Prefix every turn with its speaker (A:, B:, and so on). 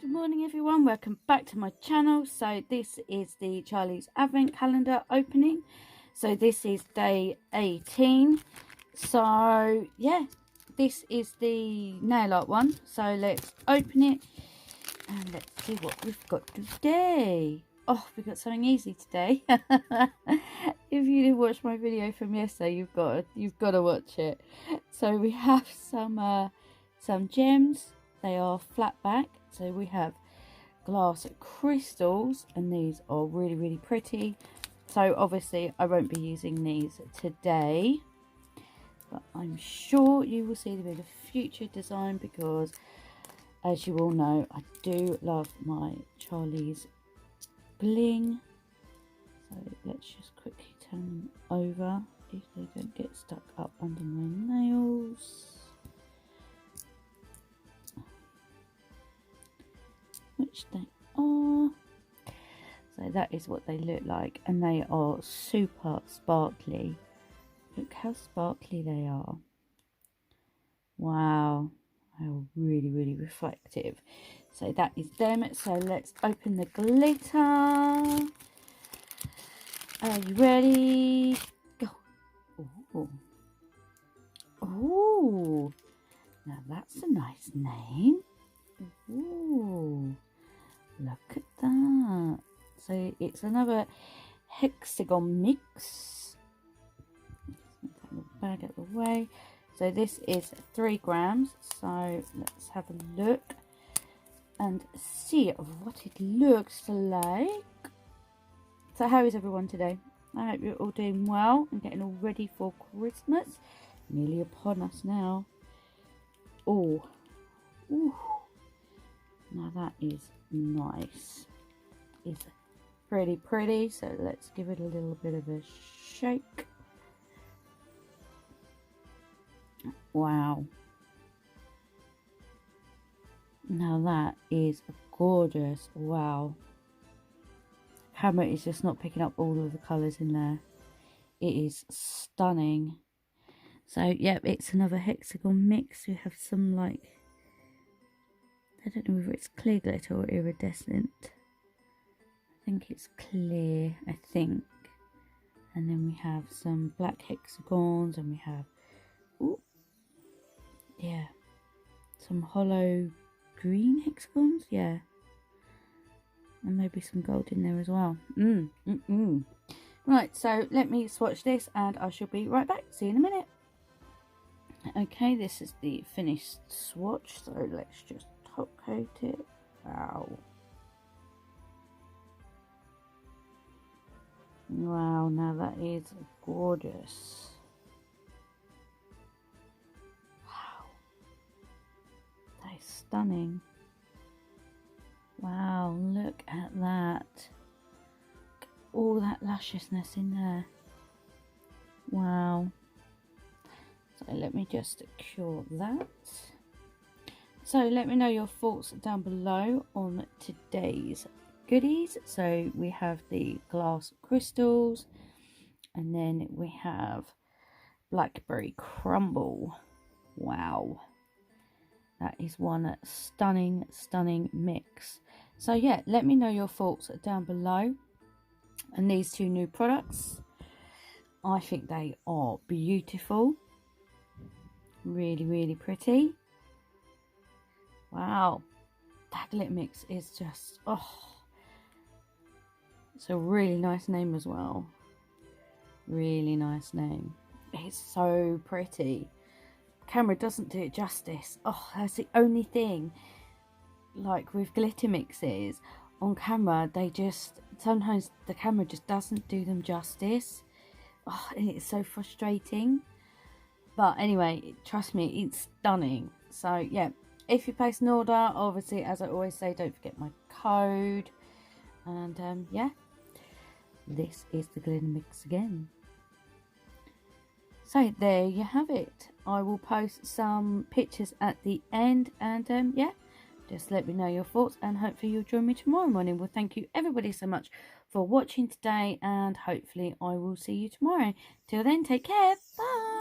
A: Good morning everyone, welcome back to my channel. So this is the Charlie's Advent Calendar opening. So this is day 18. So yeah, this is the nail art one. So let's open it and let's see what we've got today. Oh, we've got something easy today. If you didn't watch my video from yesterday, you've got to watch it. So we have some gems. They are flat back. So we have glass crystals, and these are really pretty. So obviously I won't be using these today, but I'm sure you will see them in a future design, because as you all know, I do love my Charlie's bling. So let's just quickly turn them over if they don't get stuck up under my nails, which they are. So that is what they look like, and they are super sparkly. Look how sparkly they are. Wow, they are really reflective. So that is them. So let's open the glitter. Are you ready? Go. Oh, oh, now that's a nice name. Ooh, look at that. So it's another hexagon mix. Take the bag out of the way. So this is 3 grams. So let's have a look and see what it looks like. So how is everyone today? I hope you're all doing well and getting all ready for Christmas. Nearly upon us now. Oh, ooh. Now that is nice. It's pretty. So let's give it a little bit of a shake. Wow. Now that is gorgeous. Wow. Camera is just not picking up all of the colours in there. It is stunning. So yeah, it's another hexagon mix. We have some, like, I don't know whether it's clear glitter or iridescent. I think it's clear, I think. And then we have some black hexagons, and we have, ooh, yeah, some hollow green hexagons, yeah. And maybe some gold in there as well. Right, so let me swatch this and I shall be right back. See you in a minute. Okay, this is the finished swatch, so let's just top coat it. Wow. Wow, now that is gorgeous. Wow. That is stunning. Wow, look at that. Look at all that lusciousness in there. Wow. So let me just cure that. So let me know your thoughts down below on today's goodies. So we have the glass crystals, and then we have blackberry crumble. Wow, that is one stunning mix. So yeah, let me know your thoughts down below. And these 2 new products, I think they are beautiful. Really pretty. Wow, that glitter mix is just, oh, it's a really nice name as well. Really nice name. It's so pretty. Camera doesn't do it justice. Oh, that's the only thing. Like with glitter mixes on camera, they just, sometimes the camera just doesn't do them justice. Oh, and it's so frustrating. But anyway, trust me, it's stunning. So yeah, if you place an order, obviously, as I always say, don't forget my code. And yeah, this is the glitter mix again. So there you have it. I will post some pictures at the end, and yeah, just let me know your thoughts, and hopefully you'll join me tomorrow morning. Well, thank you everybody so much for watching today, and hopefully I will see you tomorrow. Till then, take care. Bye.